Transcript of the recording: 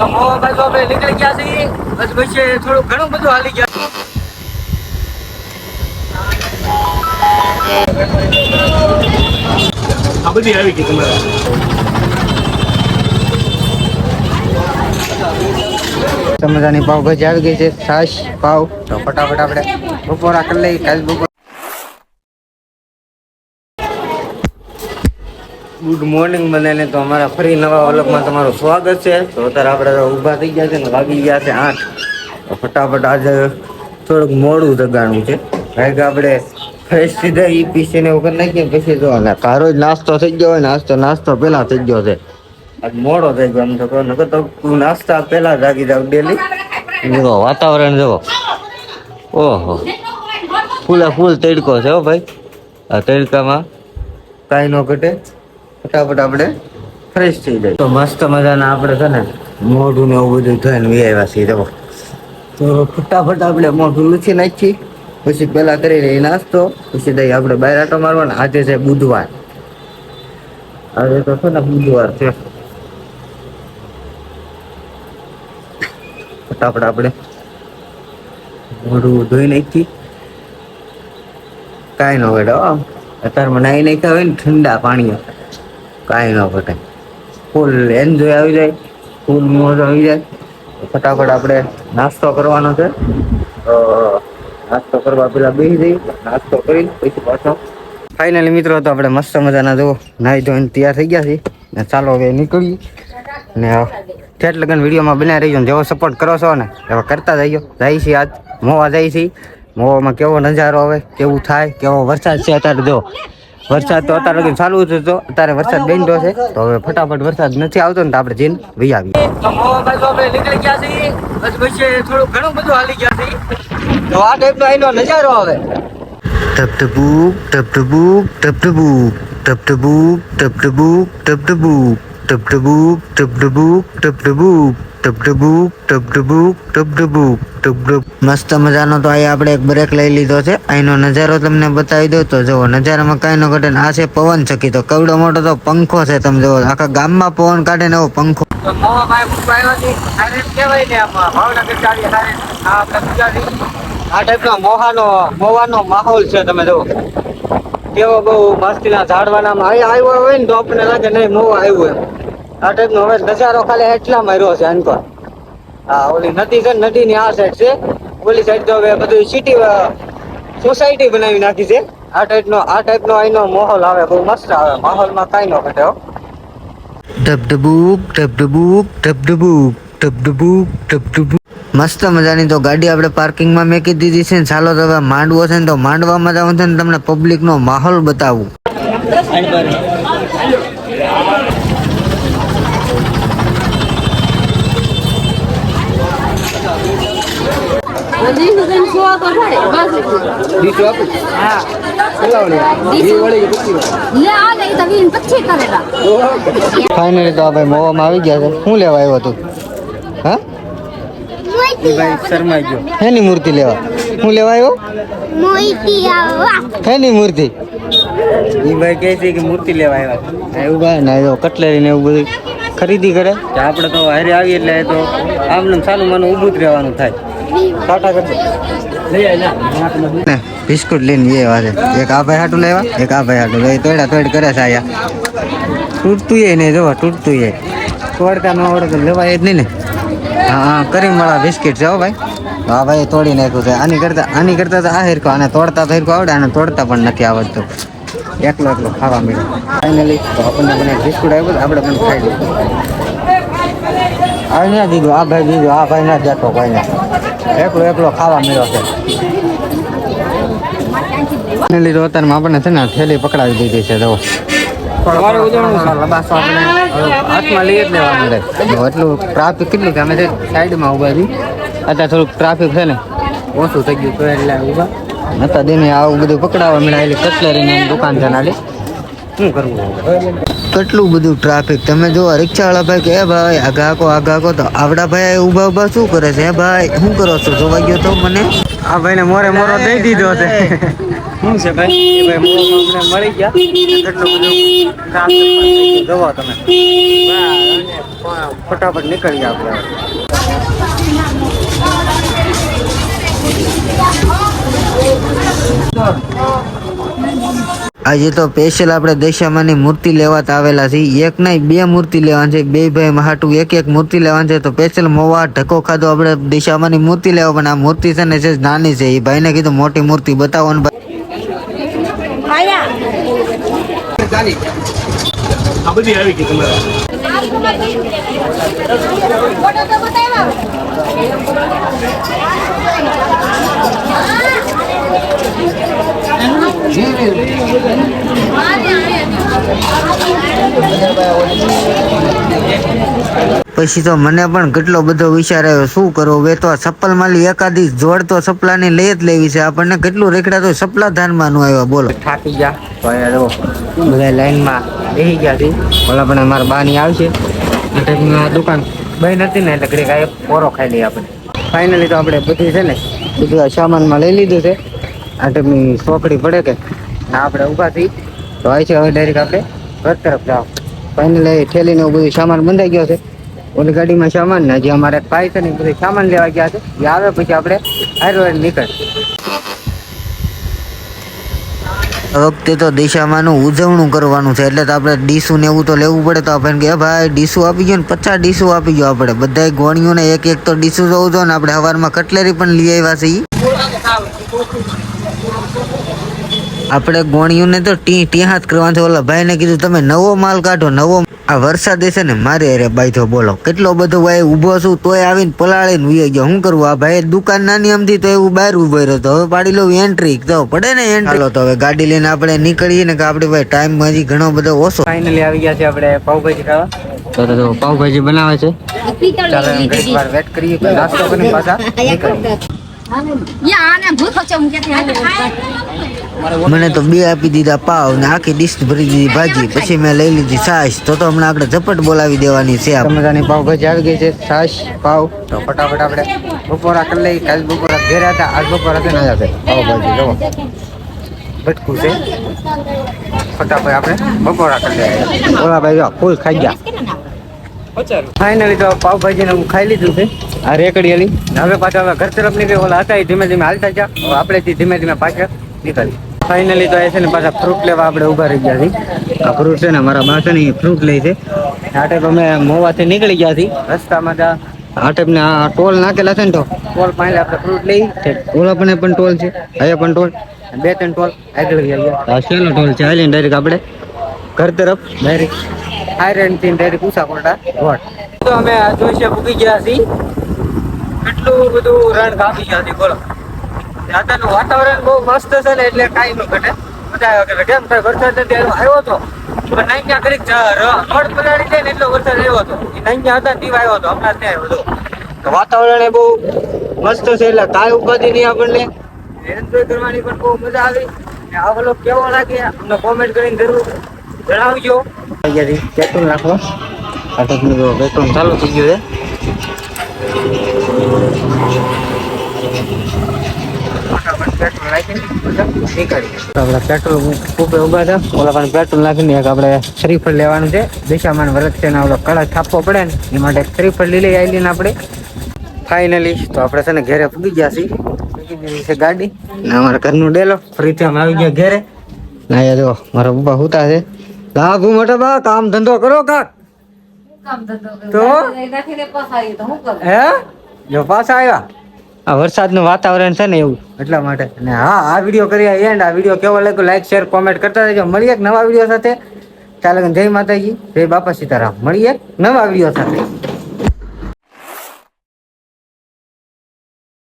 તો મોહભાઈ તો આપણે નીકળી ગયા છીએ. બસ પછી થોડું ઘણું બધું હાલી ગયા. આ બધી આવી ગઈ તમારે. સમજાની પાવભાજી આવી ગઈ છે. છાશ પાવ તો ફટાફટ આપણે બપોરા કરી લઈએ. કાલ બપોર ગુડ મોર્નિંગ બધાને. તો અમારા ફરી નવા વ્લોગમાં તમારું સ્વાગત છે. તો અત્યારે આપણે ઊભા થઈ ગયા છે ને વાગી ગયા છે 8. તો ફટાફટ આજે થોડુંક મોડું જગાડવું છે. કારણ કે આપણે ફ્રેશ સીધા એ પીસીને એવું કરી નાખીએ પછી જોવાના કારો જ નાસ્તો થઈ ગયો હોય. નાસ્તો પહેલા થઈ ગયો છે. આજ મોડો થઈ ગયો. આમ તો નકર તો તું નાસ્તા પહેલા જાગી જાવ ડેલી. જુઓ વાતાવરણ જુઓ. ઓહો ફૂલ તડકો છે હો ભાઈ. આ તડકામાં કાંઈ ન ઘટે. ફટાફટ આપણે ફ્રેશ થઈ જાય. તો મસ્ત મજાના આપણે છે ને મોઢું ને એવું બધું ધોઈને વી આવ્યા છીએ. જવો તો ફટાફટ આપણે મોઢું લૂછી નાખીએ. પછી પહેલા કરી લઈએ નાસ્તો. પછી દઈ આપણે બહાર આટો મારવાનો. આજે છે બુધવાર. આજે તો છે ને બુધવાર છે. ફટાફટ આપણે મોઢું ધોઈ નાખી. કાંઈ ન ઘટે. અત્યારમાં નાહી નાખ્યા હોય ને ઠંડા પાણી કાંઈ ન ઘટે. ફૂલ એન્જોય આવી જાય. ફૂલ મોજ આવી જાય. ફટાફટ આપણે નાસ્તો કરવાનો છે. નાસ્તો કરવા પેલા બેસી જઈએ. નાસ્તો કરી પછી પાછો ફાઇનલી મિત્રો તો આપણે મસ્ત મજાના જો નાહી ધોઈને તૈયાર થઈ ગયા છીએ. ને ચાલો હવે નીકળીએ. ને ઠેઠ લગન વિડીયોમાં બનાવી રહીજો. જેવો સપોર્ટ કરો છો ને એવા કરતા જઈજો. જાય છીએ આજ મોવા જાય છીએ. મોવામાં કેવો નજારો આવે, કેવું થાય, કેવો વરસાદ છે. અત્યારે જો વરસાદ તો અત્યારે લગન ચાલુ હતો. અત્યારે વરસાદ બેંડો છે. તો હવે ફટાફટ વરસાદ નથી આવતો ને તો આપણે જઈને વહી આવીએ. તો મોવા તો આપણે નીકળી ગયા છીએ. બસ પછી થોડું ઘણું બધું હાલી ગયા છીએ. તો આ ટાઈપનો અહીંનો નજારો આવે. ટપટબુક ટપટબુક ટપટબુક ટપટબુક ટપટબુક ટપટબુક ટપટબુક ટપટબુક ટપટબુક ટપટબુક ટપટબુક ટપટબુક ટપટબ. મસ્ત મજાનો તો અહીં આપણે એક બ્રેક લઈ લીધો છે. અહીંનો નજારો તમને બતાવી દઉં તો જુઓ નજારામાં કાંઈ ન ઘટે. આ છે પવન ચક્કી. તો કવડો મોટો તો પંખો છે. તમે જુઓ આખા ગામમાં પવન કાઢે ને એવો પંખો. આ ટાઈપનો મોવાનો માહોલ છે. તમે જુઓ કેવો બહુ મસ્તીના ઝાડવાનામાં આવ્યો હોય ને તો આપણને લાગે નહીં મોવા આવ્યું એમ. આ ટાઈપનો હવે નજારો ખાલી એટલા માર્યો છે આનકો. હા ઓલી નદી છે. નદીની આ સાઈડ છે. ઓલી સાઈડ તો હવે બધું સિટી સોસાયટી બનાવી નાખી છે. આ ટાઈપનો અહીંનો માહોલ આવે. બહુ મસ્ત આવે. માહોલમાં કાંઈ ન ઘટે હો. ટપટબુક ટપટબુક ટપટબુક ટપટબુક ટપટબુક. મસ્ત મજાની તો ગાડી આપણે પાર્કિંગમાં મેકી દીધી છે. ચાલો તો હવે માંડવો છે ને તો માંડવામાં જવું છે ને તમને પબ્લિકનો માહોલ બતાવું. ફાઇનલી તો ભાઈ મોવામાં આવી ગયા છે. શું લેવા આવ્યો તું? હા ભાઈ શર્મા ગયો. હેની મૂર્તિ લેવા? શું લેવા આવ્યો? હેની મૂર્તિ? એ ભાઈ કહે છે કે મૂર્તિ લેવા આવ્યા. એવું ભાઈ ના એવું કટલેરી ને એવું બધું ખરીદી કરે. આપણે તો હારે આવીએ એટલે તો આમને સારું મને ઊભું જ રહેવાનું થાય. ટાટા કરજો. બિસ્કુટ લઈને એ વાત એક આ ભાઈ હાટું લેવા, એક આ ભાઈ હાટું. તોડા તોડ કરે છે આયા. તૂટતું એ નહીં જોવા. તૂટતું એ તોડતા ન આવડે તો લેવાય જ નહીં ને. હા કરીમ વાળા બિસ્કિટ છે હો ભાઈ. હા ભાઈ તોડી નાખ્યું છે. આની કરતા તો આ હિરકો. આને તોડતા તો હિરકો આવડે. આને તોડતા પણ નથી આવડતું. એકલો ખાવા મળ્યો. ફાઇનલી તો આપણને મને બિસ્કુટ આવ્યું. આપણે પણ ખાઈ લીધું. આ ના દીધું. આ ભાઈ દીધું. આ ભાઈ ના જતો કોઈને. એકલો ખાવા મળ્યો છે. ફાઇનલી તો અત્યારમાં આપણને છે ને થેલી પકડાવી દીધી છે. જુઓ લબાસો આપણે હાથમાં લઈ જ લેવાનું રહે. એટલું ટ્રાફિક કેટલું છે. અમે સાઈડમાં ઊભા છીએ. અત્યારે થોડુંક ટ્રાફિક છે ને ઓછું થઈ ગયું તો એટલે ઊભા નતા દેને. આવું બધું પકડાવવા મળે. કટલેરીની દુકાન છે નાલી. શું કરવું? કેટલું બધું ટ્રાફિક. તમે જો રિક્ષાવાળા ભાઈ કે ભાઈ આગાકો તો આવડા ભાઈ ઊભા શું કરે છે? ભાઈ શું કરો છો? જોવા ગયો તો મને આ ભાઈને મોરો દઈ દીધો છે. શું છે ભાઈ? એ ભાઈ મોરમાં મળી ગયા. કેટલું બધું ટ્રાફિક જોવો તમે. ફટાફટ નીકળીએ આપણે. આજે તો સ્પેશિયલ આપણે દશામાની મૂર્તિ લેવા આવેલા છે. એક નહીં 2 મૂર્તિ લેવાની છે. 2 ભાઈ હાટું એક મૂર્તિ લેવાની છે. તો સ્પેશિયલ મોવા ઢકો ખાધો આપણે દશામાની મૂર્તિ લેવા. પણ આ મૂર્તિ છે ને છે નાની છે. એ ભાઈને કીધું મોટી મૂર્તિ બતાવો ને ભાઈ. આ બધી આવી ગઈ તમારે. પછી તો મને પણ કેટલો બધો વિચાર આવ્યો શું કરો. હવે તો ચપ્પલ માલી એકાદી જોડ તો સપલાની લઈ જ લેવી છે. આપણને કેટલું રેખડા તો સપલા ધાનમાં નું આવ્યા. બોલો થાકી ગયા બધા લાઈનમાં બેસી ગયા છે. ઓલા પણ અમારા બાની આવશે. દુકાન બંધ હતી ને એટલે ઘડી કાંઈ પોરો ખાઈ લઈએ આપણે. ફાઇનલી તો આપણે બધી છે ને બધું સામાનમાં લઈ લીધું છે. આ ટાઈપની ચોકડી પડે કે ના આપણે ઊભા થઈ તો હોય છે. હવે ડાયરેક્ટ આપણે ઘર તરફ જાઓ. ફાઇનલી ઠેલીને એવું બધું સામાન બંધાઈ ગયો છે. ઓલી ગાડીમાં સામાન ને હજી અમારે ભાઈ છે ને બધું સામાન લેવા ગયા છે. એ આવે પછી આપણે હાઈરોડ નીકળ. વખતે તો દિશામાંનું ઉજવણું કરવાનું છે એટલે તો આપણે ડીસું ને એવું તો લેવું પડે. તો આપણે કે ભાઈ ડીસું આપી ગયો ને 50 ડીસું આપી ગયો. આપણે બધાય ગોણીઓને એક તો ડીસું જોવું જો ને. આપણે સવારમાં કટલેરી પણ લઈ આવ્યા છીએ. આપણે ગોણીઓને તો ટી હાથ કરવાનું છે. ઓલા ભાઈને કીધું તમે નવો માલ કાઢો નવો. આ વરસાદ છે ને મારે અરે બાઈથો બોલો કેટલો બધો ભાઈ ઊભો છું તોય આવીને પલાળીને વી ગયો. શું કરવું આ ભાઈ દુકાન નાની અમથી તો એવું બહાર ઉભો રહ્યો. તો હવે પાડી લઉં એન્ટ્રી તો પડે ને એન્ટ્રી. તો હવે ગાડી લઈને આપણે નીકળીએ ને કે આપણે ભાઈ ટાઈમ હજી ઘણો બધો ઓછો. ફાઇનલી આવી ગયા છે આપણે પાવભાજી ખાવા. તો પાવભાજી બનાવે છે. ચાલો ઘણી વાર વેટ કરીએ નાસ્તો કરીને પાછા નીકળીએ. મને તો 2 આપી દીધા પાવ ને આખી ડીશ ભરી દીધી ભાજી. પછી મેં લઈ લીધી છાશ. તો હમણાં આપણે ઝપટ બોલાવી દેવાની છે. મજાની પાવભાજી આવી ગઈ છે. છાશ પાવ તો ફટાફટ આપણે બપોરા કરી લઈ. કાલ બપોરા ઘેર હતા આજ બપોરા છે ને આવ્યા છે. પાવભાજી જવો ભટકું છે. ફટાફટ આપણે બપોરા કરી લઈએ. ઓલા ભાઈ ફૂલ ખાઈ ગયા. ફાઇનલી તો પાવભાજી ને હું ખાઈ લીધું છે. આ રેકડી આલી હવે પાછા હવે ઘર તરફ નીકળી. ઓલા હતા ધીમે ધીમે હાલતા ગયા. હવે આપણે ધીમે ધીમે પાછા નીકળી. ફાઇનલી તો એ છે ને પાછા ફ્રૂટ લેવા આપણે ઉભા રહી ગયા છીએ. આ ફ્રૂટ છે ને મારા બા છે ને એ ફ્રૂટ લે છે. આ ટાઈપ અમે મોવાથી નીકળી ગયા છીએ. રસ્તામાં આ ટાઈપ ને આ ટોલ નાખેલા છે ને તો ટોલ પાસે આપણે ફ્રૂટ લઈ. ઓલા પણ ટોલ છે. અહીંયા પણ ટોલ 2-3 ટોલ આગળ ગયા. આ શેનો ટોલ છે હાલીને ડાયરેક્ટ આપણે ઘર તરફ ડાયરેક્ટ આયરન થી ડાયરેક્ટ ઉષા કોટા રોડ. તો અમે જોઈશે પૂકી ગયા છીએ. કેટલું બધું રણ કાપી ગયા હતી બોલો. ત્યાંનું વાતાવરણ બહુ મસ્ત છે ને એટલે કાંઈ ન ઘટે. મજા આવે કેમ થાય વરસાદ આવ્યો હતો પણ નહીં ત્યાં ઘડીક રોડ પલાળી જાય ને એટલો વરસાદ આવ્યો હતો. નહીં ત્યાં હતા દીવા આવ્યો હતો હમણાં ત્યાં આવ્યો હતો. વાતાવરણ એ બહુ મસ્ત છે એટલે કાંઈ ઉપાધિ નહીં. આપણને એન્જોય કરવાની પણ બહુ મજા આવી. આ વ્લોગ કેવો લાગે અમને કોમેન્ટ કરીને જરૂર જણાવજો. પેટ્રોલ નાખો. પેટ્રોલ ચાલુ થઈ ગયું છે. પેટ્રોલ કૂપે ઉભા છે. ઓલા પણ પેટ્રોલ નાખીને એક આપણે શ્રીફળ લેવાનું છે. દિશામાન વ્રત છે ને ઓલો કળા છાપવો પડે ને એ માટે શ્રીફળ લીલી આવેલી ને આપણે. ફાઇનલી તો આપણે છે ને ઘરે પૂગી ગયા છીએ. પૂગી ગઈ છે ગાડી ને અમારા ઘરનું ડેલો ફરીથી અમે આવી ગયા ઘરે. ના જો મારા પપ્પા હુતા છે. લાગુ મોટા બા કામ ધંધો કરો કાક. તો હે જો પાછા આવ્યા. આ વરસાદનું વાતાવરણ છે ને એવું એટલા માટે. અને હા આ વિડીયો કરી એન્ડ. આ વિડીયો કેવો લાગ્યો લાઈક શેર કોમેન્ટ કરતા રહેજો. મળીએ એક નવા વિડીયો સાથે. ચાલો જય માતાજી જય બાપા સીતારામ. મળીએ નવા વિડીયો સાથે.